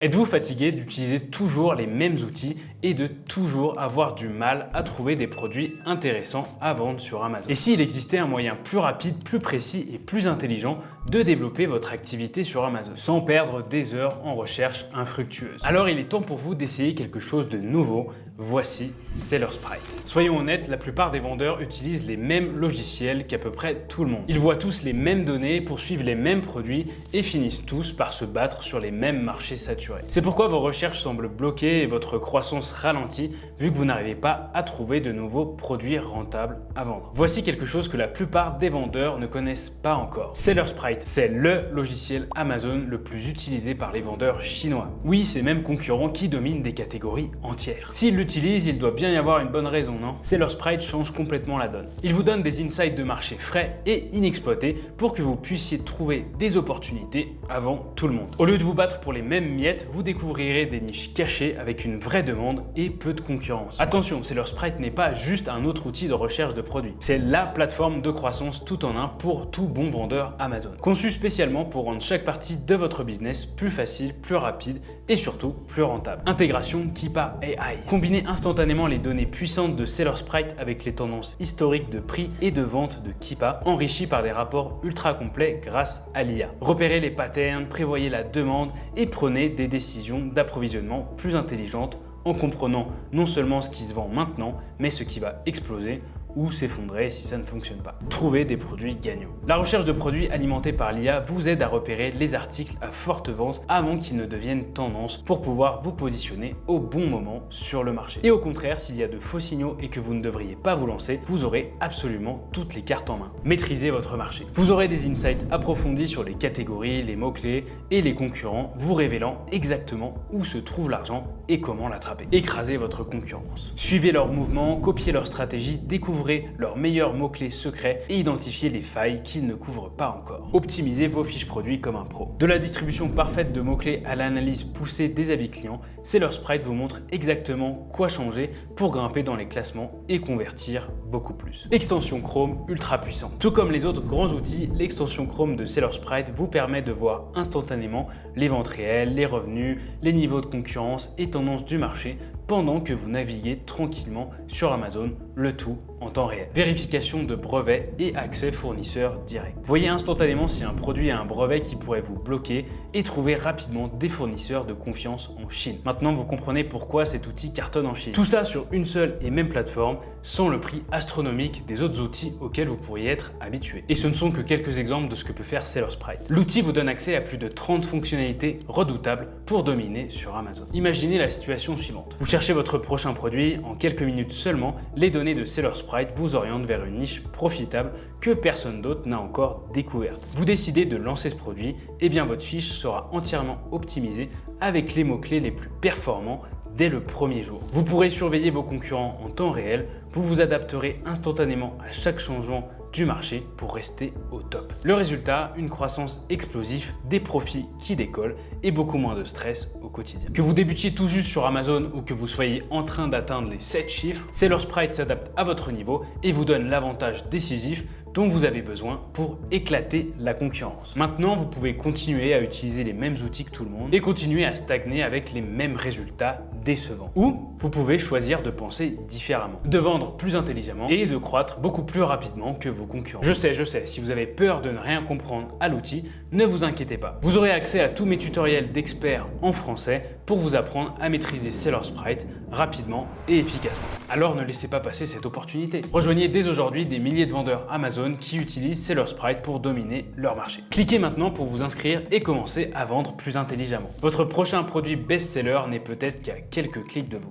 Êtes-vous fatigué d'utiliser toujours les mêmes outils et de toujours avoir du mal à trouver des produits intéressants à vendre sur Amazon? Et s'il existait un moyen plus rapide, plus précis et plus intelligent de développer votre activité sur Amazon sans perdre des heures en recherche infructueuse? Alors il est temps pour vous d'essayer quelque chose de nouveau. Voici Sellersprite. Soyons honnêtes, la plupart des vendeurs utilisent les mêmes logiciels qu'à peu près tout le monde. Ils voient tous les mêmes données, poursuivent les mêmes produits et finissent tous par se battre sur les mêmes marchés saturés. C'est pourquoi vos recherches semblent bloquées et votre croissance ralentit vu que vous n'arrivez pas à trouver de nouveaux produits rentables à vendre. Voici quelque chose que la plupart des vendeurs ne connaissent pas encore. Sellersprite, c'est le logiciel Amazon le plus utilisé par les vendeurs chinois. Oui, ces mêmes concurrents qui dominent des catégories entières. S'ils l'utilisent, il doit bien y avoir une bonne raison, non? Sellersprite change complètement la donne. Il vous donne des insights de marché frais et inexploités pour que vous puissiez trouver des opportunités avant tout le monde. Au lieu de vous battre pour les mêmes miettes, vous découvrirez des niches cachées avec une vraie demande et peu de concurrence. Attention, Sellersprite n'est pas juste un autre outil de recherche de produits. C'est la plateforme de croissance tout en un pour tout bon vendeur Amazon. Conçu spécialement pour rendre chaque partie de votre business plus facile, plus rapide et surtout plus rentable. Intégration Keepa AI. Combinez instantanément les données puissantes de Sellersprite avec les tendances historiques de prix et de vente de Keepa, enrichies par des rapports ultra complets grâce à l'IA. Repérez les patterns, prévoyez la demande et prenez des décisions d'approvisionnement plus intelligentes en comprenant non seulement ce qui se vend maintenant, mais ce qui va exploser ou s'effondrer si ça ne fonctionne pas. Trouvez des produits gagnants. La recherche de produits alimentés par l'IA vous aide à repérer les articles à forte vente avant qu'ils ne deviennent tendance pour pouvoir vous positionner au bon moment sur le marché. Et au contraire, s'il y a de faux signaux et que vous ne devriez pas vous lancer, vous aurez absolument toutes les cartes en main. Maîtrisez votre marché. Vous aurez des insights approfondis sur les catégories, les mots-clés et les concurrents, vous révélant exactement où se trouve l'argent et comment l'attraper. Écrasez votre concurrence. Suivez leurs mouvements, copiez leurs stratégies, découvrez leurs meilleurs mots-clés secrets et identifiez les failles qu'ils ne couvrent pas encore. Optimisez vos fiches produits comme un pro. De la distribution parfaite de mots-clés à l'analyse poussée des avis clients, Sellersprite vous montre exactement quoi changer pour grimper dans les classements et convertir beaucoup plus. Extension Chrome ultra puissante. Tout comme les autres grands outils, l'extension Chrome de Sellersprite vous permet de voir instantanément les ventes réelles, les revenus, les niveaux de concurrence et tendances du marché pendant que vous naviguez tranquillement sur Amazon, le tout en temps réel. Vérification de brevets et accès fournisseur direct. Voyez instantanément si un produit a un brevet qui pourrait vous bloquer et trouver rapidement des fournisseurs de confiance en Chine. Maintenant, vous comprenez pourquoi cet outil cartonne en Chine. Tout ça sur une seule et même plateforme, sans le prix astronomique des autres outils auxquels vous pourriez être habitué. Et ce ne sont que quelques exemples de ce que peut faire Sellersprite. L'outil vous donne accès à plus de 30 fonctionnalités redoutables pour dominer sur Amazon. Imaginez la situation suivante. Vous cherchez votre prochain produit, en quelques minutes seulement, les données de Sellersprite vous orientent vers une niche profitable que personne d'autre n'a encore découverte. Vous décidez de lancer ce produit, et bien votre fiche sera entièrement optimisée avec les mots-clés les plus performants dès le premier jour. Vous pourrez surveiller vos concurrents en temps réel, vous vous adapterez instantanément à chaque changement du marché pour rester au top. Le résultat, une croissance explosive, des profits qui décollent et beaucoup moins de stress au quotidien. Que vous débutiez tout juste sur Amazon ou que vous soyez en train d'atteindre les 7 chiffres, Sellersprite s'adapte à votre niveau et vous donne l'avantage décisif dont vous avez besoin pour éclater la concurrence. Maintenant, vous pouvez continuer à utiliser les mêmes outils que tout le monde et continuer à stagner avec les mêmes résultats décevants. Ou vous pouvez choisir de penser différemment, de vendre plus intelligemment et de croître beaucoup plus rapidement que vos concurrents. Je sais, si vous avez peur de ne rien comprendre à l'outil, ne vous inquiétez pas. Vous aurez accès à tous mes tutoriels d'experts en français pour vous apprendre à maîtriser Sellersprite rapidement et efficacement. Alors ne laissez pas passer cette opportunité. Rejoignez dès aujourd'hui des milliers de vendeurs Amazon qui utilisent Sellersprite pour dominer leur marché. Cliquez maintenant pour vous inscrire et commencer à vendre plus intelligemment. Votre prochain produit best-seller n'est peut-être qu'à quelques clics de vous.